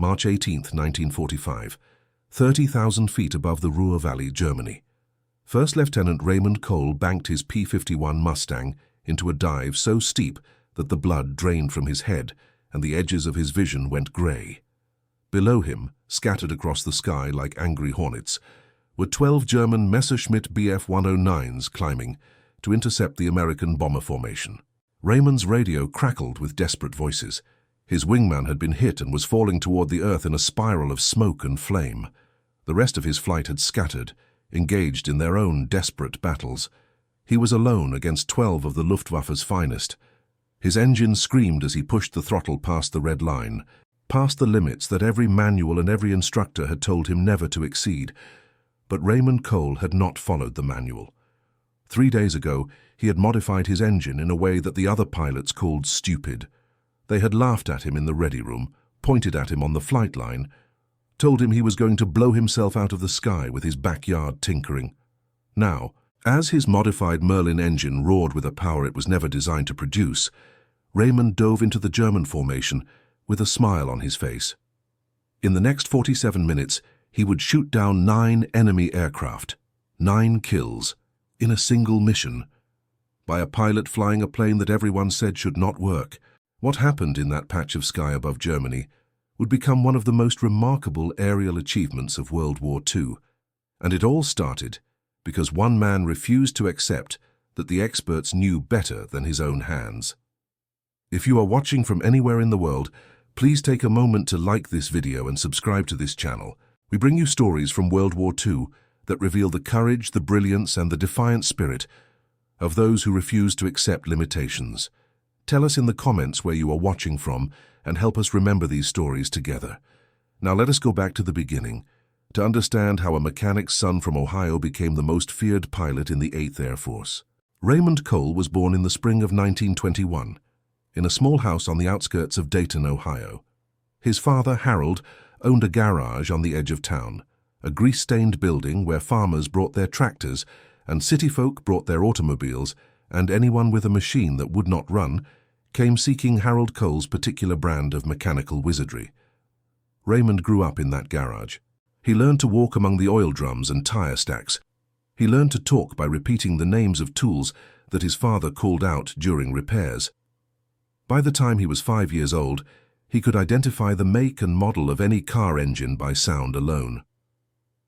March 18, 1945, 30,000 feet above the Ruhr Valley, Germany. First Lieutenant Raymond Cole banked his P-51 Mustang into a dive so steep that the blood drained from his head and the edges of his vision went grey. Below him, scattered across the sky like angry hornets, were 12 German Messerschmitt Bf-109s climbing to intercept the American bomber formation. Raymond's radio crackled with desperate voices. His wingman had been hit and was falling toward the earth in a spiral of smoke and flame. The rest of his flight had scattered, engaged in their own desperate battles. He was alone against 12 of the Luftwaffe's finest. His engine screamed as he pushed the throttle past the red line, past the limits that every manual and every instructor had told him never to exceed. But Raymond Cole had not followed the manual. 3 days ago, he had modified his engine in a way that the other pilots called stupid. They had laughed at him in the ready room, pointed at him on the flight line, told him he was going to blow himself out of the sky with his backyard tinkering. Now, as his modified Merlin engine roared with a power it was never designed to produce, Raymond dove into the German formation with a smile on his face. In the next 47 minutes, he would shoot down 9 enemy aircraft, 9 kills, in a single mission, by a pilot flying a plane that everyone said should not work. What happened in that patch of sky above Germany would become one of the most remarkable aerial achievements of World War II. And it all started because one man refused to accept that the experts knew better than his own hands. If you are watching from anywhere in the world, please take a moment to like this video and subscribe to this channel. We bring you stories from World War II that reveal the courage, the brilliance, and the defiant spirit of those who refuse to accept limitations. Tell us in the comments where you are watching from and help us remember these stories together. Now let us go back to the beginning to understand how a mechanic's son from Ohio became the most feared pilot in the 8th Air Force. Raymond Cole was born in the spring of 1921 in a small house on the outskirts of Dayton, Ohio. His father, Harold, owned a garage on the edge of town, a grease-stained building where farmers brought their tractors and city folk brought their automobiles, and anyone with a machine that would not run came seeking Harold Cole's particular brand of mechanical wizardry. Raymond grew up in that garage. He learned to walk among the oil drums and tire stacks. He learned to talk by repeating the names of tools that his father called out during repairs. By the time he was 5 years old, he could identify the make and model of any car engine by sound alone.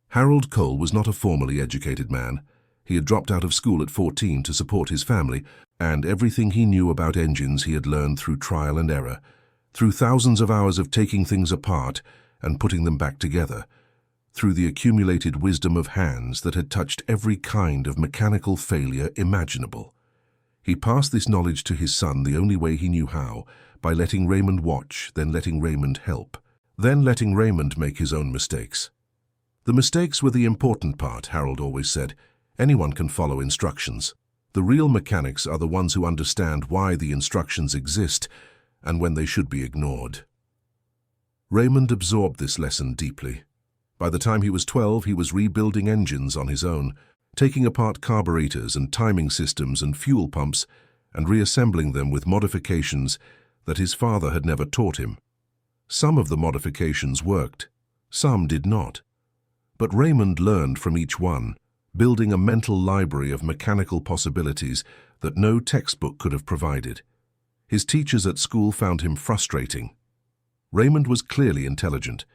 Harold Cole was not a formally educated man. He had dropped out of school at 14 to support his family, and everything he knew about engines he had learned through trial and error, through thousands of hours of taking things apart and putting them back together, through the accumulated wisdom of hands that had touched every kind of mechanical failure imaginable. He passed this knowledge to his son the only way he knew how, by letting Raymond watch, then letting Raymond help, then letting Raymond make his own mistakes. The mistakes were the important part, Harold always said. Anyone can follow instructions. The real mechanics are the ones who understand why the instructions exist and when they should be ignored. Raymond absorbed this lesson deeply. By the time he was 12, he was rebuilding engines on his own, taking apart carburetors and timing systems and fuel pumps and reassembling them with modifications that his father had never taught him. Some of the modifications worked, some did not. But Raymond learned from each one, building a mental library of mechanical possibilities that no textbook could have provided. His teachers at school found him frustrating. Raymond was clearly intelligent,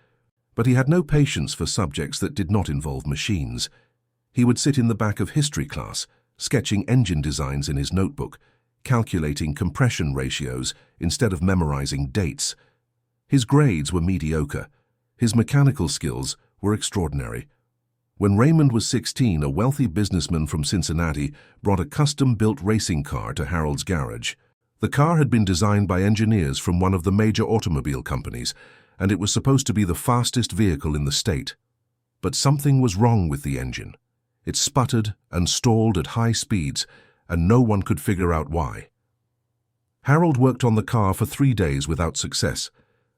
but he had no patience for subjects that did not involve machines. He would sit in the back of history class, sketching engine designs in his notebook, calculating compression ratios instead of memorizing dates. His grades were mediocre. His mechanical skills were extraordinary. When Raymond was 16, a wealthy businessman from Cincinnati brought a custom-built racing car to Harold's garage. The car had been designed by engineers from one of the major automobile companies, and it was supposed to be the fastest vehicle in the state. But something was wrong with the engine. It sputtered and stalled at high speeds, and no one could figure out why. Harold worked on the car for 3 days without success.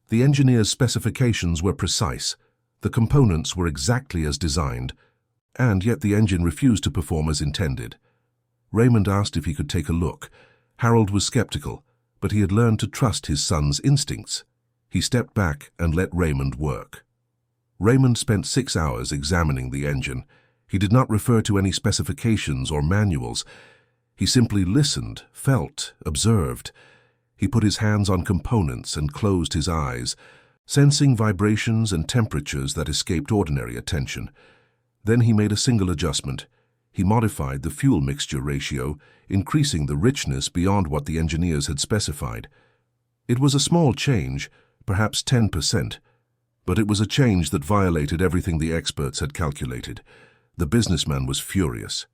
The engineer's specifications were precise. The components were exactly as designed, and yet the engine refused to perform as intended. Raymond asked if he could take a look. Harold was skeptical, but he had learned to trust his son's instincts. He stepped back and let Raymond work. Raymond spent 6 hours examining the engine. He did not refer to any specifications or manuals. He simply listened, felt, observed. He put his hands on components and closed his eyes, sensing vibrations and temperatures that escaped ordinary attention. Then he made a single adjustment. He modified the fuel mixture ratio, increasing the richness beyond what the engineers had specified. It was a small change, perhaps 10%, but it was a change that violated everything the experts had calculated. The businessman was furious.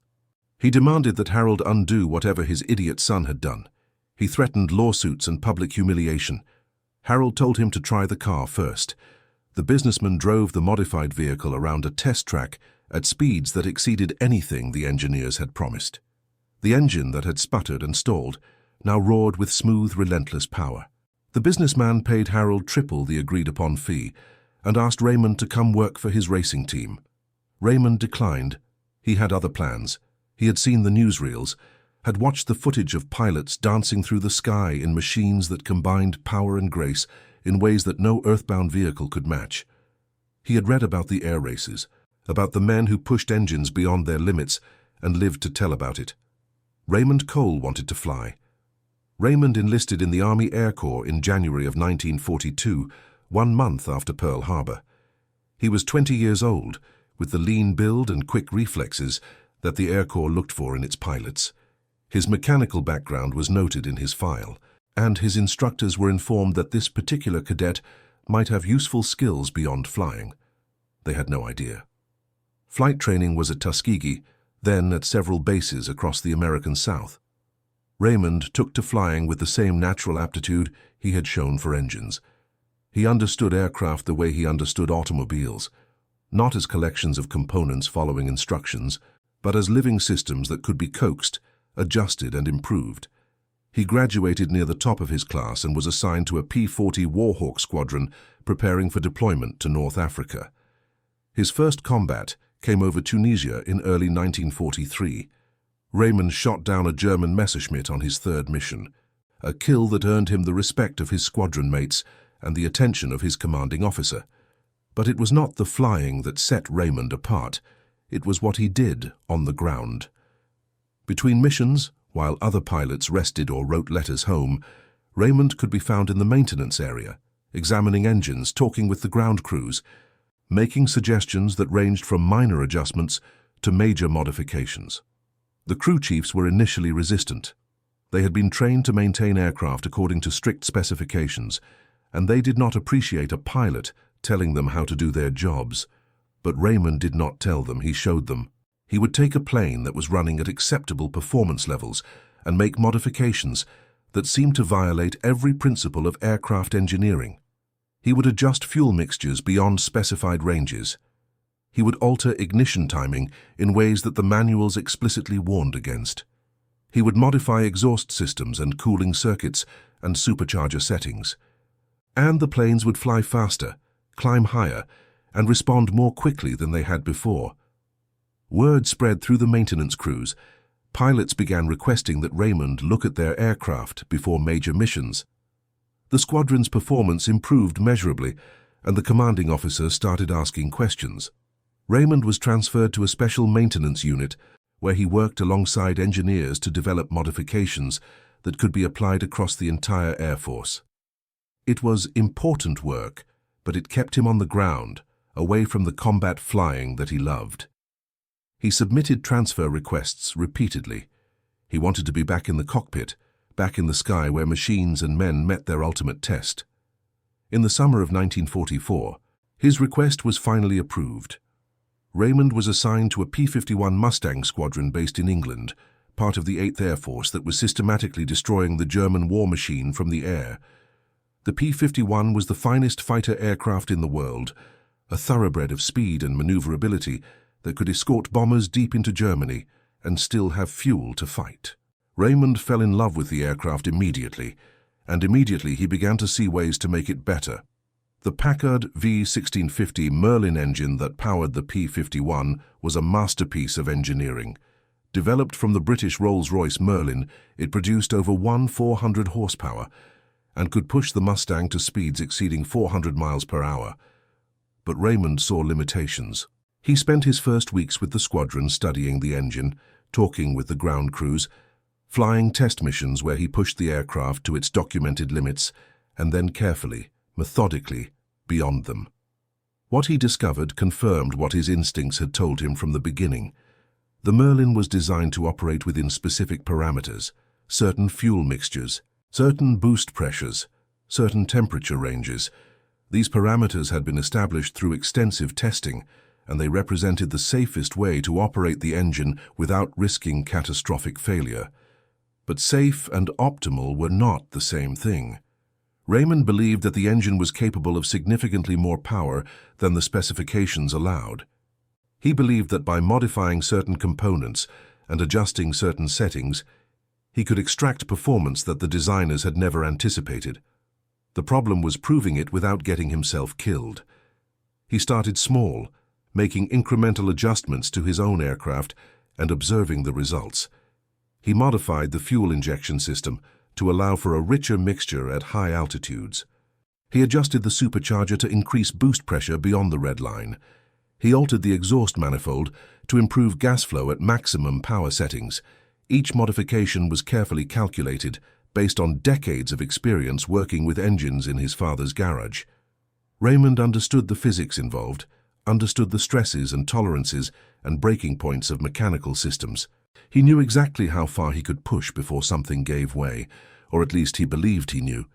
He demanded that Harold undo whatever his idiot son had done. He threatened lawsuits and public humiliation. Harold told him to try the car first. The businessman drove the modified vehicle around a test track at speeds that exceeded anything the engineers had promised. The engine that had sputtered and stalled now roared with smooth, relentless power. The businessman paid Harold triple the agreed-upon fee and asked Raymond to come work for his racing team. Raymond declined. He had other plans. He had seen the newsreels, had watched the footage of pilots dancing through the sky in machines that combined power and grace in ways that no earthbound vehicle could match. He had read about the air races, about the men who pushed engines beyond their limits and lived to tell about it. Raymond Cole wanted to fly. Raymond enlisted in the Army Air Corps in January of 1942, 1 month after Pearl Harbor. He was 20 years old, with the lean build and quick reflexes that the Air Corps looked for in its pilots. His mechanical background was noted in his file, and his instructors were informed that this particular cadet might have useful skills beyond flying. They had no idea. Flight training was at Tuskegee, then at several bases across the American South. Raymond took to flying with the same natural aptitude he had shown for engines. He understood aircraft the way he understood automobiles, not as collections of components following instructions, but as living systems that could be coaxed, adjusted, and improved. He graduated near the top of his class and was assigned to a P-40 Warhawk squadron preparing for deployment to North Africa. His first combat came over Tunisia in early 1943. Raymond shot down a German Messerschmitt on his 3rd mission, a kill that earned him the respect of his squadron mates and the attention of his commanding officer. But it was not the flying that set Raymond apart. It was what he did on the ground. Between missions, while other pilots rested or wrote letters home, Raymond could be found in the maintenance area, examining engines, talking with the ground crews, making suggestions that ranged from minor adjustments to major modifications. The crew chiefs were initially resistant. They had been trained to maintain aircraft according to strict specifications, and they did not appreciate a pilot telling them how to do their jobs. But Raymond did not tell them, he showed them. He would take a plane that was running at acceptable performance levels and make modifications that seemed to violate every principle of aircraft engineering. He would adjust fuel mixtures beyond specified ranges. He would alter ignition timing in ways that the manuals explicitly warned against. He would modify exhaust systems and cooling circuits and supercharger settings. And the planes would fly faster, climb higher, and respond more quickly than they had before. Word spread through the maintenance crews. Pilots began requesting that Raymond look at their aircraft before major missions. The squadron's performance improved measurably, and the commanding officer started asking questions. Raymond was transferred to a special maintenance unit where he worked alongside engineers to develop modifications that could be applied across the entire Air Force. It was important work, but it kept him on the ground, away from the combat flying that he loved. He submitted transfer requests repeatedly. He wanted to be back in the cockpit, back in the sky where machines and men met their ultimate test. In the summer of 1944, his request was finally approved. Raymond was assigned to a P-51 Mustang squadron based in England, part of the 8th Air Force that was systematically destroying the German war machine from the air. The P-51 was the finest fighter aircraft in the world, a thoroughbred of speed and maneuverability that could escort bombers deep into Germany and still have fuel to fight. Raymond fell in love with the aircraft immediately, and immediately he began to see ways to make it better. The Packard V1650 Merlin engine that powered the P-51 was a masterpiece of engineering. Developed from the British Rolls-Royce Merlin, it produced over 400 horsepower, and could push the Mustang to speeds exceeding 400 miles per hour. But Raymond saw limitations. He spent his first weeks with the squadron studying the engine, talking with the ground crews, flying test missions where he pushed the aircraft to its documented limits, and then carefully, methodically, beyond them. What he discovered confirmed what his instincts had told him from the beginning. The Merlin was designed to operate within specific parameters, certain fuel mixtures, certain boost pressures, certain temperature ranges. These parameters had been established through extensive testing, and they represented the safest way to operate the engine without risking catastrophic failure. But safe and optimal were not the same thing. Raymond believed that the engine was capable of significantly more power than the specifications allowed. He believed that by modifying certain components and adjusting certain settings, he could extract performance that the designers had never anticipated. The problem was proving it without getting himself killed. He started small, making incremental adjustments to his own aircraft and observing the results. He modified the fuel injection system to allow for a richer mixture at high altitudes. He adjusted the supercharger to increase boost pressure beyond the red line. He altered the exhaust manifold to improve gas flow at maximum power settings. Each modification was carefully calculated based on decades of experience working with engines in his father's garage. Raymond understood the physics involved, understood the stresses and tolerances and breaking points of mechanical systems. He knew exactly how far he could push before something gave way, or at least he believed he knew.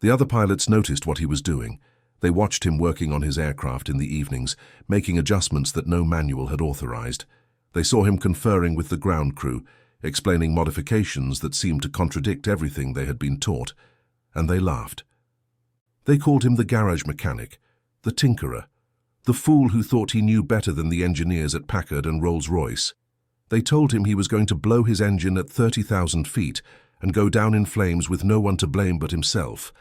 The other pilots noticed what he was doing. They watched him working on his aircraft in the evenings, making adjustments that no manual had authorized. They saw him conferring with the ground crew, explaining modifications that seemed to contradict everything they had been taught, and they laughed. They called him the garage mechanic, the tinkerer, the fool who thought he knew better than the engineers at Packard and Rolls-Royce. They told him he was going to blow his engine at 30,000 feet and go down in flames with no one to blame but himself.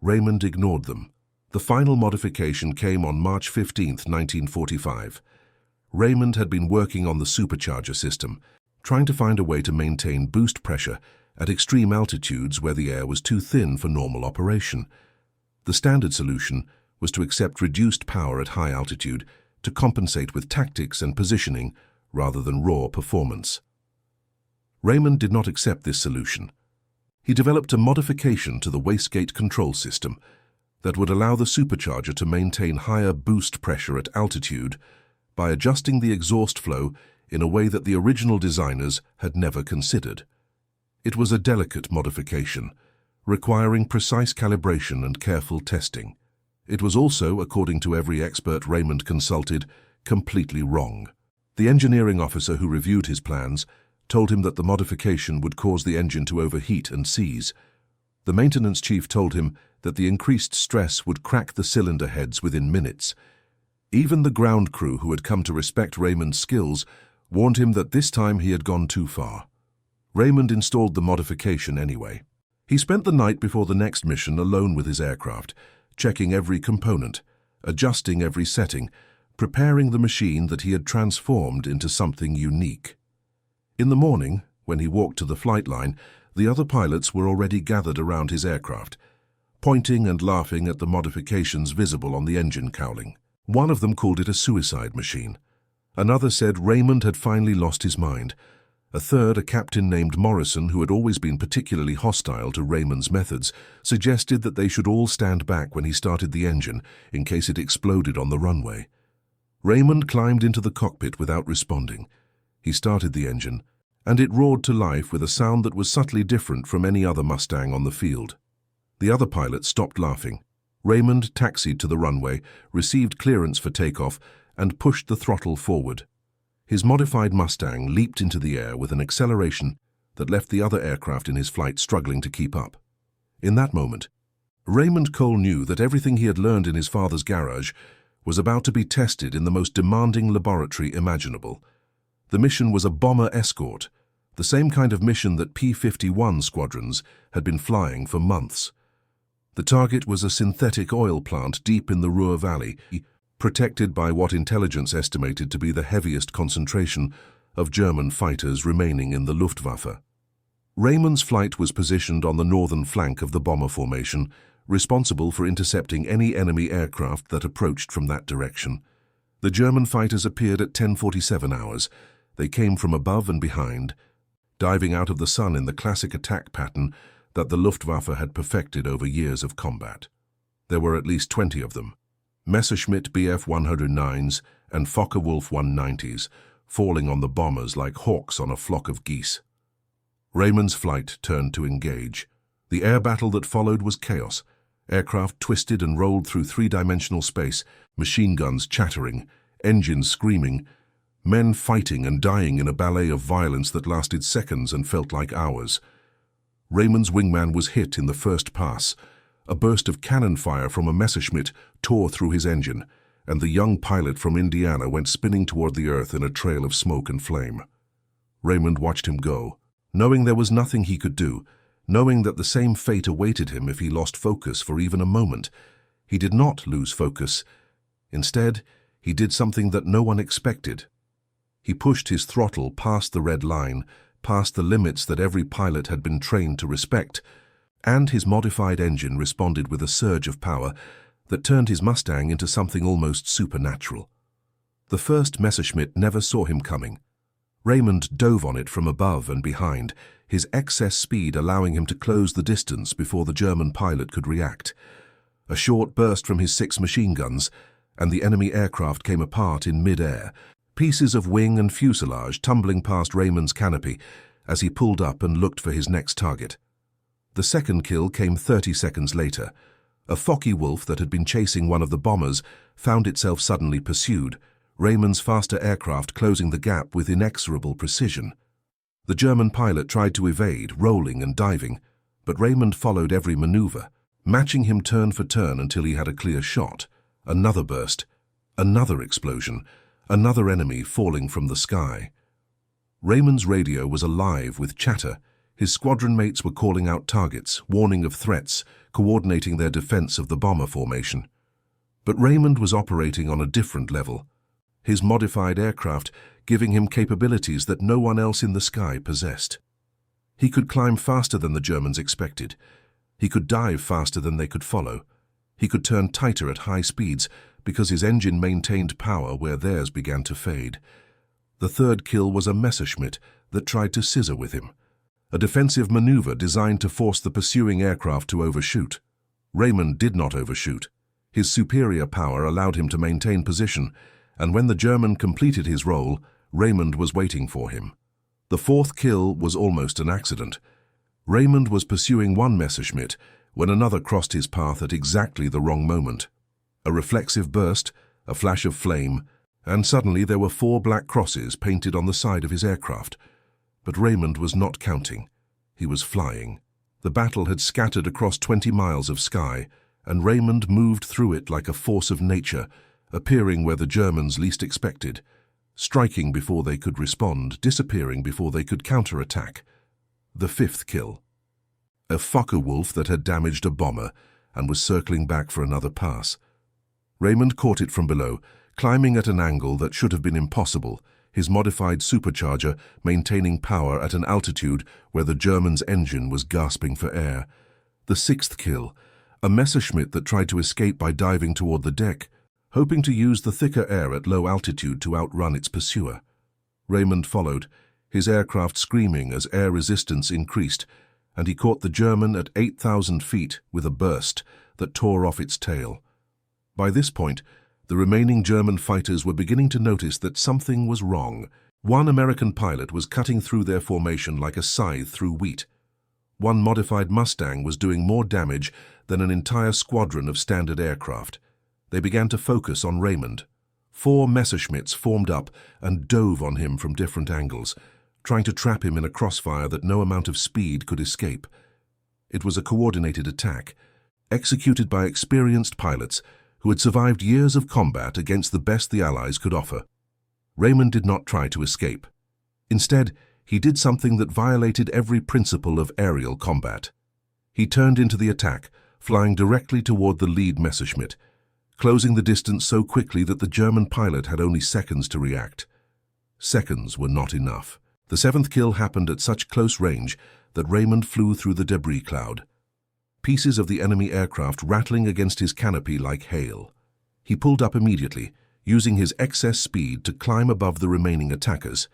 Raymond ignored them. The final modification came on March 15, 1945. Raymond had been working on the supercharger system, trying to find a way to maintain boost pressure at extreme altitudes where the air was too thin for normal operation. The standard solution was to accept reduced power at high altitude to compensate with tactics and positioning rather than raw performance. Raymond did not accept this solution. He developed a modification to the wastegate control system that would allow the supercharger to maintain higher boost pressure at altitude by adjusting the exhaust flow in a way that the original designers had never considered. It was a delicate modification, requiring precise calibration and careful testing. It was also, according to every expert Raymond consulted, completely wrong. The engineering officer who reviewed his plans told him that the modification would cause the engine to overheat and seize. The maintenance chief told him that the increased stress would crack the cylinder heads within minutes. Even the ground crew who had come to respect Raymond's skills warned him that this time he had gone too far. Raymond installed the modification anyway. He spent the night before the next mission alone with his aircraft, checking every component, adjusting every setting, preparing the machine that he had transformed into something unique. In the morning, when he walked to the flight line, the other pilots were already gathered around his aircraft, pointing and laughing at the modifications visible on the engine cowling. One of them called it a suicide machine. Another said Raymond had finally lost his mind. A third, a captain named Morrison, who had always been particularly hostile to Raymond's methods, suggested that they should all stand back when he started the engine in case it exploded on the runway. Raymond climbed into the cockpit without responding. He started the engine, and it roared to life with a sound that was subtly different from any other Mustang on the field. The other pilots stopped laughing. Raymond taxied to the runway, received clearance for takeoff, and pushed the throttle forward. His modified Mustang leaped into the air with an acceleration that left the other aircraft in his flight struggling to keep up. In that moment, Raymond Cole knew that everything he had learned in his father's garage was about to be tested in the most demanding laboratory imaginable. The mission was a bomber escort, the same kind of mission that P-51 squadrons had been flying for months. The target was a synthetic oil plant deep in the Ruhr Valley, protected by what intelligence estimated to be the heaviest concentration of German fighters remaining in the Luftwaffe. Raymond's flight was positioned on the northern flank of the bomber formation, responsible for intercepting any enemy aircraft that approached from that direction. The German fighters appeared at 10:47 hours. They came from above and behind, diving out of the sun in the classic attack pattern that the Luftwaffe had perfected over years of combat. There were at least 20 of them, Messerschmitt Bf-109s and Focke-Wulf 190s, falling on the bombers like hawks on a flock of geese. Raymond's flight turned to engage. The air battle that followed was chaos. Aircraft twisted and rolled through three-dimensional space, machine guns chattering, engines screaming, men fighting and dying in a ballet of violence that lasted seconds and felt like hours. Raymond's wingman was hit in the first pass. A burst of cannon fire from a Messerschmitt tore through his engine, and the young pilot from Indiana went spinning toward the earth in a trail of smoke and flame. Raymond watched him go, knowing there was nothing he could do, knowing that the same fate awaited him if he lost focus for even a moment. He did not lose focus. Instead, he did something that no one expected. He pushed his throttle past the red line, past the limits that every pilot had been trained to respect, and his modified engine responded with a surge of power that turned his Mustang into something almost supernatural. The first Messerschmitt never saw him coming. Raymond dove on it from above and behind, his excess speed allowing him to close the distance before the German pilot could react. A short burst from his 6 machine guns, and the enemy aircraft came apart in mid-air, pieces of wing and fuselage tumbling past Raymond's canopy as he pulled up and looked for his next target. The second kill came 30 seconds later. A Focke-Wulf that had been chasing one of the bombers found itself suddenly pursued, Raymond's faster aircraft closing the gap with inexorable precision. The German pilot tried to evade, rolling and diving, but Raymond followed every maneuver, matching him turn for turn until he had a clear shot. Another burst, another explosion, another enemy falling from the sky. Raymond's radio was alive with chatter. His squadron mates were calling out targets, warning of threats, coordinating their defense of the bomber formation. But Raymond was operating on a different level, his modified aircraft giving him capabilities that no one else in the sky possessed. He could climb faster than the Germans expected. He could dive faster than they could follow. He could turn tighter at high speeds because his engine maintained power where theirs began to fade. The third kill was a Messerschmitt that tried to scissor with him, a defensive maneuver designed to force the pursuing aircraft to overshoot. Raymond did not overshoot. His superior power allowed him to maintain position, and when the German completed his role, Raymond was waiting for him. The fourth kill was almost an accident. Raymond was pursuing one Messerschmitt when another crossed his path at exactly the wrong moment. A reflexive burst, a flash of flame, and suddenly there were 4 black crosses painted on the side of his aircraft. But Raymond was not counting. He was flying. The battle had scattered across 20 miles of sky, and Raymond moved through it like a force of nature, appearing where the Germans least expected, striking before they could respond, disappearing before they could counterattack. The fifth kill. A Focke-Wulf that had damaged a bomber and was circling back for another pass. Raymond caught it from below, climbing at an angle that should have been impossible, his modified supercharger maintaining power at an altitude where the German's engine was gasping for air. The sixth kill. A Messerschmitt that tried to escape by diving toward the deck, hoping to use the thicker air at low altitude to outrun its pursuer. Raymond followed, his aircraft screaming as air resistance increased, and he caught the German at 8,000 feet with a burst that tore off its tail. By this point, the remaining German fighters were beginning to notice that something was wrong. One American pilot was cutting through their formation like a scythe through wheat. One modified Mustang was doing more damage than an entire squadron of standard aircraft. They began to focus on Raymond. 4 Messerschmitts formed up and dove on him from different angles, trying to trap him in a crossfire that no amount of speed could escape. It was a coordinated attack, executed by experienced pilots who had survived years of combat against the best the Allies could offer. Raymond did not try to escape. Instead, he did something that violated every principle of aerial combat. He turned into the attack, flying directly toward the lead Messerschmitt, closing the distance so quickly that the German pilot had only seconds to react. Seconds were not enough. The 7th kill happened at such close range that Raymond flew through the debris cloud, pieces of the enemy aircraft rattling against his canopy like hail. He pulled up immediately, using his excess speed to climb above the remaining attackers,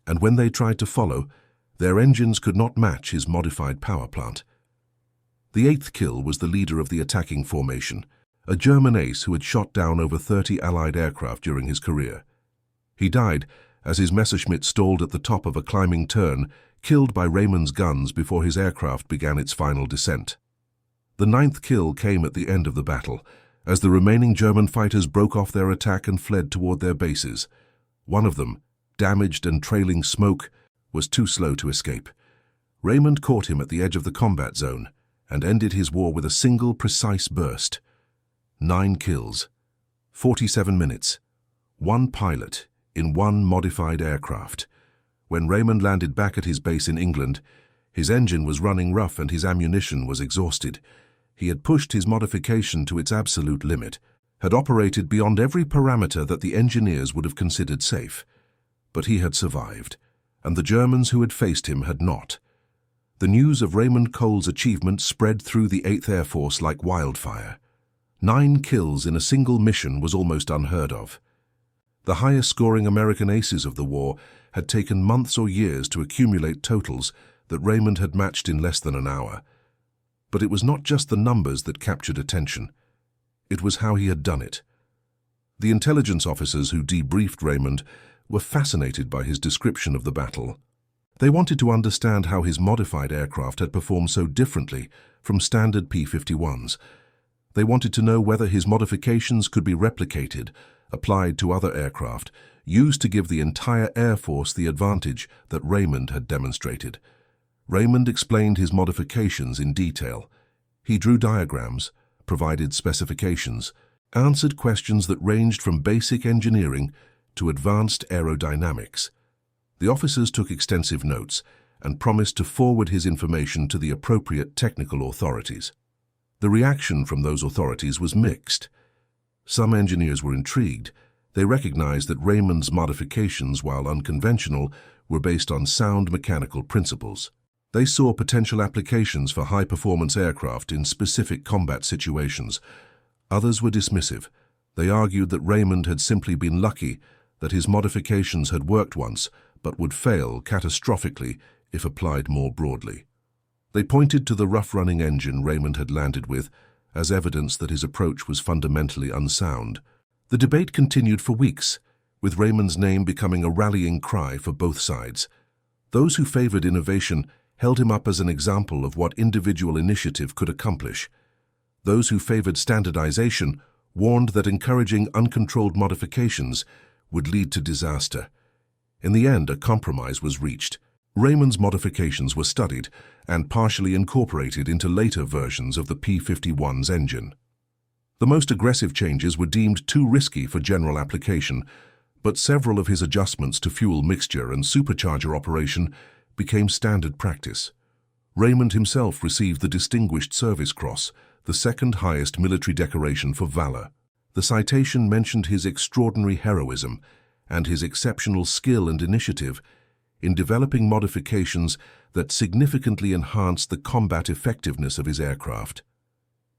and when they tried to follow, their engines could not match his modified power plant. The eighth kill was the leader of the attacking formation, a German ace who had shot down over 30 Allied aircraft during his career. He died as his Messerschmitt stalled at the top of a climbing turn, killed by Raymond's guns before his aircraft began its final descent. The ninth kill came at the end of the battle, as the remaining German fighters broke off their attack and fled toward their bases. One of them, damaged and trailing smoke, was too slow to escape. Raymond caught him at the edge of the combat zone and ended his war with a single precise burst. 9 kills, 47 minutes, 1 pilot in 1 modified aircraft. When Raymond landed back at his base in England, his engine was running rough and his ammunition was exhausted. He had pushed his modification to its absolute limit, had operated beyond every parameter that the engineers would have considered safe. But he had survived, and the Germans who had faced him had not. The news of Raymond Cole's achievement spread through the 8th Air Force like wildfire. 9 kills in a single mission was almost unheard of. The highest-scoring American aces of the war had taken months or years to accumulate totals that Raymond had matched in less than an hour. But it was not just the numbers that captured attention. It was how he had done it. The intelligence officers who debriefed Raymond were fascinated by his description of the battle. They wanted to understand how his modified aircraft had performed so differently from standard P-51s. They wanted to know whether his modifications could be replicated, applied to other aircraft, used to give the entire Air Force the advantage that Raymond had demonstrated. Raymond explained his modifications in detail. He drew diagrams, provided specifications, answered questions that ranged from basic engineering to advanced aerodynamics. The officers took extensive notes and promised to forward his information to the appropriate technical authorities. The reaction from those authorities was mixed. Some engineers were intrigued. They recognized that Raymond's modifications, while unconventional, were based on sound mechanical principles. They saw potential applications for high-performance aircraft in specific combat situations. Others were dismissive. They argued that Raymond had simply been lucky, that his modifications had worked once, but would fail catastrophically if applied more broadly. They pointed to the rough-running engine Raymond had landed with as evidence that his approach was fundamentally unsound. The debate continued for weeks, with Raymond's name becoming a rallying cry for both sides. Those who favored innovation held him up as an example of what individual initiative could accomplish. Those who favored standardization warned that encouraging uncontrolled modifications would lead to disaster. In the end, a compromise was reached. Raymond's modifications were studied and partially incorporated into later versions of the P-51's engine. The most aggressive changes were deemed too risky for general application, but several of his adjustments to fuel mixture and supercharger operation became standard practice. Raymond himself received the Distinguished Service Cross, the second highest military decoration for valor. The citation mentioned his extraordinary heroism and his exceptional skill and initiative in developing modifications that significantly enhanced the combat effectiveness of his aircraft.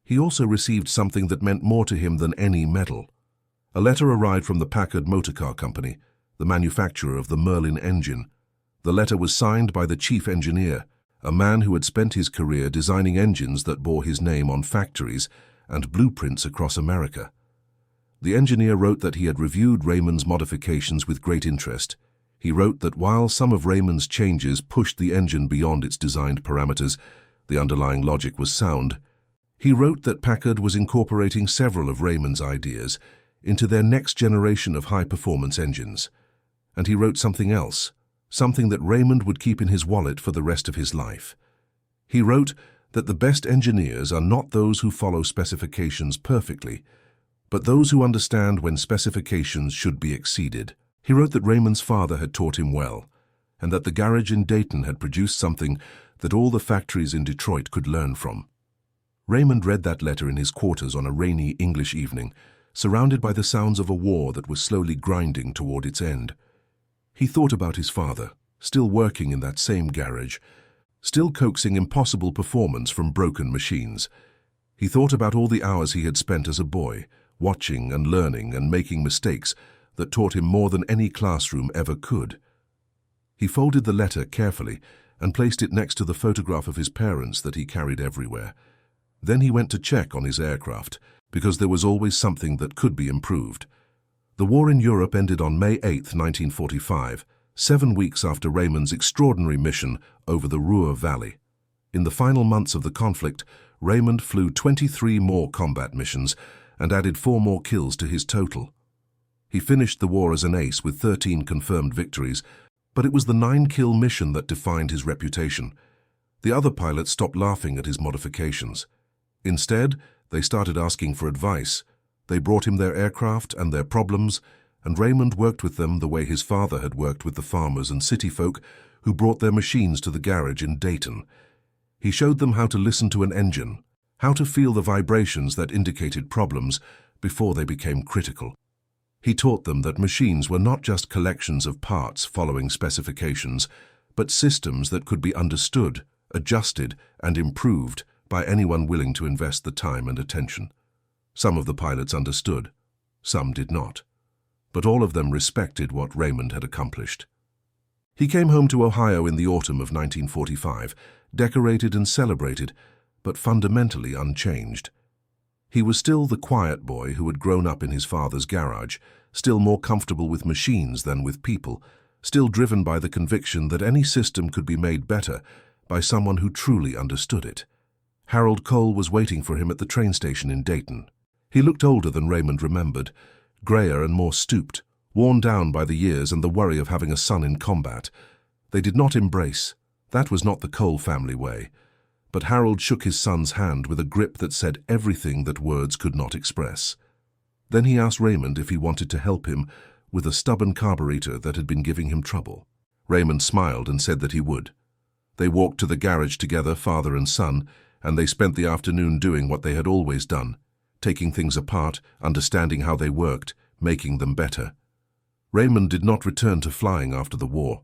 He also received something that meant more to him than any medal. A letter arrived from the Packard Motor Car Company, the manufacturer of the Merlin engine. The letter was signed by the chief engineer, a man who had spent his career designing engines that bore his name on factories and blueprints across America. The engineer wrote that he had reviewed Raymond's modifications with great interest. He wrote that while some of Raymond's changes pushed the engine beyond its designed parameters, the underlying logic was sound. He wrote that Packard was incorporating several of Raymond's ideas into their next generation of high-performance engines. And he wrote something else, something that Raymond would keep in his wallet for the rest of his life. He wrote that the best engineers are not those who follow specifications perfectly, but those who understand when specifications should be exceeded. He wrote that Raymond's father had taught him well, and that the garage in Dayton had produced something that all the factories in Detroit could learn from. Raymond read that letter in his quarters on a rainy English evening, surrounded by the sounds of a war that was slowly grinding toward its end. He thought about his father, still working in that same garage, still coaxing impossible performance from broken machines. He thought about all the hours he had spent as a boy, watching and learning and making mistakes that taught him more than any classroom ever could. He folded the letter carefully and placed it next to the photograph of his parents that he carried everywhere. Then he went to check on his aircraft, because there was always something that could be improved. The war in Europe ended on May 8, 1945, 7 weeks after Raymond's extraordinary mission over the Ruhr Valley. In the final months of the conflict, Raymond flew 23 more combat missions and added 4 more kills to his total. He finished the war as an ace with 13 confirmed victories, but it was the 9-kill mission that defined his reputation. The other pilots stopped laughing at his modifications. Instead, they started asking for advice. They brought him their aircraft and their problems, and Raymond worked with them the way his father had worked with the farmers and city folk who brought their machines to the garage in Dayton. He showed them how to listen to an engine, how to feel the vibrations that indicated problems before they became critical. He taught them that machines were not just collections of parts following specifications, but systems that could be understood, adjusted, and improved by anyone willing to invest the time and attention. Some of the pilots understood, some did not, but all of them respected what Raymond had accomplished. He came home to Ohio in the autumn of 1945, decorated and celebrated, but fundamentally unchanged. He was still the quiet boy who had grown up in his father's garage, still more comfortable with machines than with people, still driven by the conviction that any system could be made better by someone who truly understood it. Harold Cole was waiting for him at the train station in Dayton. He looked older than Raymond remembered, grayer and more stooped, worn down by the years and the worry of having a son in combat. They did not embrace. That was not the Cole family way. But Harold shook his son's hand with a grip that said everything that words could not express. Then he asked Raymond if he wanted to help him with a stubborn carburetor that had been giving him trouble. Raymond smiled and said that he would. They walked to the garage together, father and son, and they spent the afternoon doing what they had always done, taking things apart, understanding how they worked, making them better. Raymond did not return to flying after the war.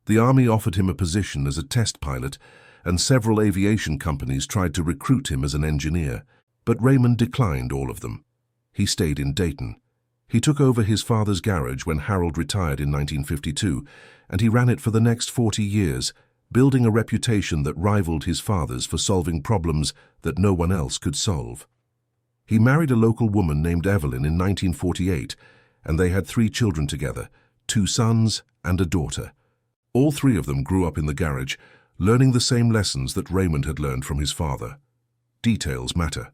The Army offered him a position as a test pilot, and several aviation companies tried to recruit him as an engineer, but Raymond declined all of them. He stayed in Dayton. He took over his father's garage when Harold retired in 1952, and he ran it for the next 40 years, building a reputation that rivaled his father's for solving problems that no one else could solve. He married a local woman named Evelyn in 1948, and they had 3 children together, 2 sons and a daughter. All 3 of them grew up in the garage, learning the same lessons that Raymond had learned from his father. Details matter.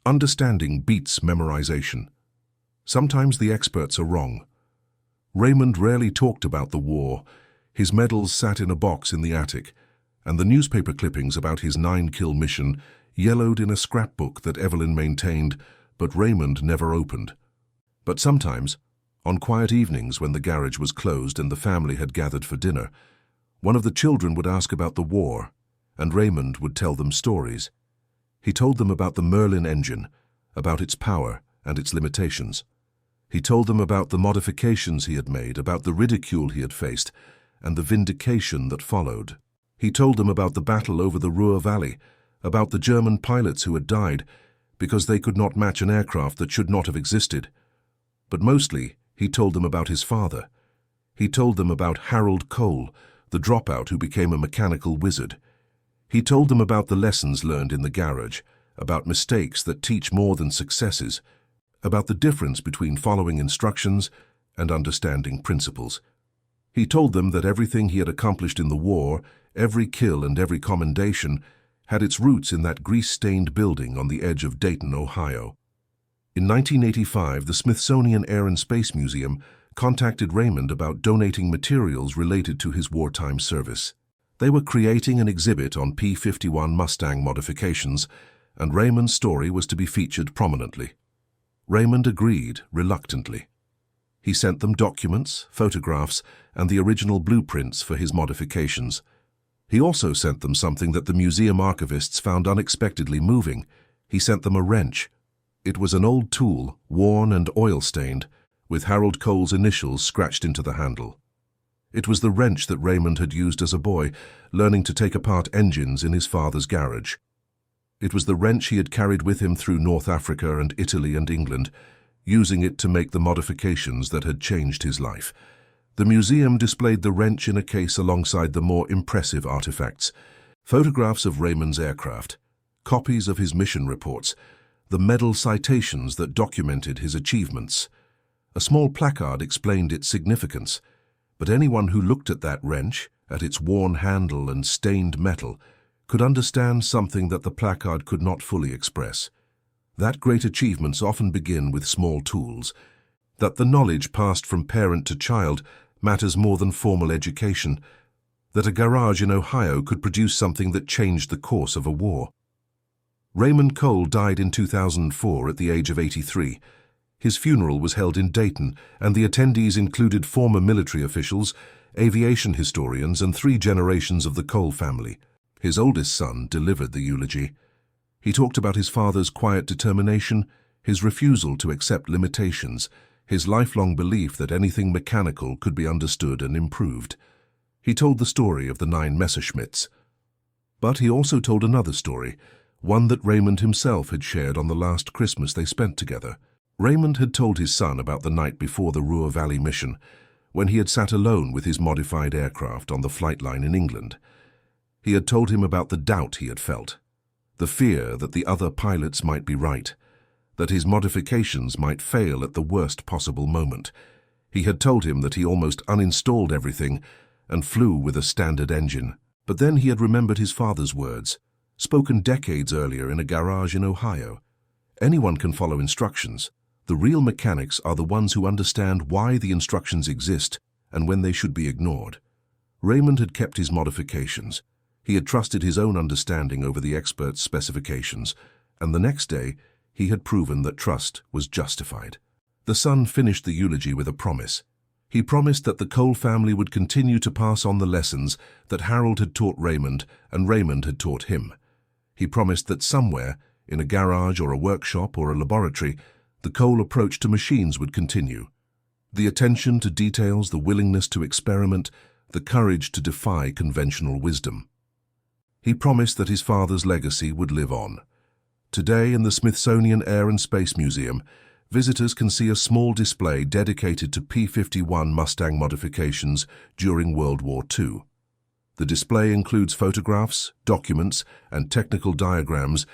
Understanding beats memorization. Sometimes the experts are wrong. Raymond rarely talked about the war. His medals sat in a box in the attic, and the newspaper clippings about his 9-kill mission yellowed in a scrapbook that Evelyn maintained, but Raymond never opened. But sometimes, on quiet evenings when the garage was closed and the family had gathered for dinner, one of the children would ask about the war, and Raymond would tell them stories. He told them about the Merlin engine, about its power and its limitations. He told them about the modifications he had made, about the ridicule he had faced, and the vindication that followed. He told them about the battle over the Ruhr Valley, about the German pilots who had died because they could not match an aircraft that should not have existed. But mostly, he told them about his father. He told them about Harold Cole, the dropout who became a mechanical wizard. He told them about the lessons learned in the garage, about mistakes that teach more than successes, about the difference between following instructions and understanding principles. He told them that everything he had accomplished in the war, every kill and every commendation, had its roots in that grease-stained building on the edge of Dayton, Ohio. In 1985, the Smithsonian Air and Space Museum contacted Raymond about donating materials related to his wartime service. They were creating an exhibit on P-51 Mustang modifications, and Raymond's story was to be featured prominently. Raymond agreed reluctantly. He sent them documents, photographs, and the original blueprints for his modifications. He also sent them something that the museum archivists found unexpectedly moving. He sent them a wrench. It was an old tool, worn and oil-stained, with Harold Cole's initials scratched into the handle. It was the wrench that Raymond had used as a boy, learning to take apart engines in his father's garage. It was the wrench he had carried with him through North Africa and Italy and England, using it to make the modifications that had changed his life. The museum displayed the wrench in a case alongside the more impressive artifacts: photographs of Raymond's aircraft, copies of his mission reports, the medal citations that documented his achievements. A small placard explained its significance, but anyone who looked at that wrench, at its worn handle and stained metal, could understand something that the placard could not fully express. That great achievements often begin with small tools, that the knowledge passed from parent to child matters more than formal education, that a garage in Ohio could produce something that changed the course of a war. Raymond Cole died in 2004 at the age of 83. His funeral was held in Dayton, and the attendees included former military officials, aviation historians, and 3 generations of the Cole family. His oldest son delivered the eulogy. He talked about his father's quiet determination, his refusal to accept limitations, his lifelong belief that anything mechanical could be understood and improved. He told the story of the 9 Messerschmitts. But he also told another story, one that Raymond himself had shared on the last Christmas they spent together. Raymond had told his son about the night before the Ruhr Valley mission, when he had sat alone with his modified aircraft on the flight line in England. He had told him about the doubt he had felt, the fear that the other pilots might be right, that his modifications might fail at the worst possible moment. He had told him that he almost uninstalled everything and flew with a standard engine. But then he had remembered his father's words, spoken decades earlier in a garage in Ohio. Anyone can follow instructions. The real mechanics are the ones who understand why the instructions exist and when they should be ignored. Raymond had kept his modifications. He had trusted his own understanding over the expert's specifications, and the next day he had proven that trust was justified. The son finished the eulogy with a promise. He promised that the Cole family would continue to pass on the lessons that Harold had taught Raymond and Raymond had taught him. He promised that somewhere, in a garage or a workshop or a laboratory, the Cole approach to machines would continue. The attention to details, the willingness to experiment, the courage to defy conventional wisdom. He promised that his father's legacy would live on. Today, in the Smithsonian Air and Space Museum, visitors can see a small display dedicated to P-51 Mustang modifications during World War II. The display includes photographs, documents, and technical diagrams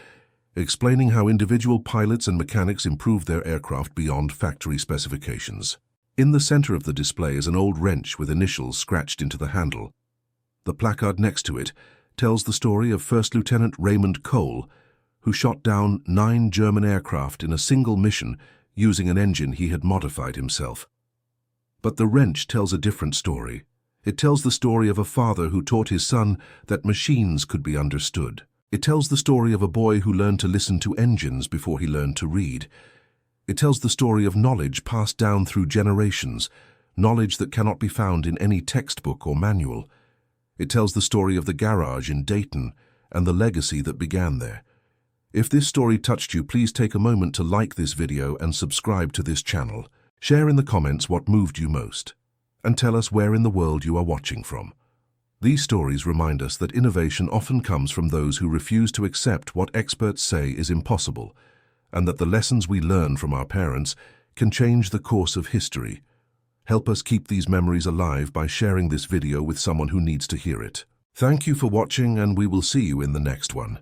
explaining how individual pilots and mechanics improved their aircraft beyond factory specifications. In the center of the display is an old wrench with initials scratched into the handle. The placard next to it tells the story of First Lieutenant Raymond Cole, who shot down 9 German aircraft in a single mission using an engine he had modified himself. But the wrench tells a different story. It tells the story of a father who taught his son that machines could be understood. It tells the story of a boy who learned to listen to engines before he learned to read. It tells the story of knowledge passed down through generations, knowledge that cannot be found in any textbook or manual. It tells the story of the garage in Dayton and the legacy that began there. If this story touched you, please take a moment to like this video and subscribe to this channel. Share in the comments what moved you most, and tell us where in the world you are watching from. These stories remind us that innovation often comes from those who refuse to accept what experts say is impossible, and that the lessons we learn from our parents can change the course of history. Help us keep these memories alive by sharing this video with someone who needs to hear it. Thank you for watching, and we will see you in the next one.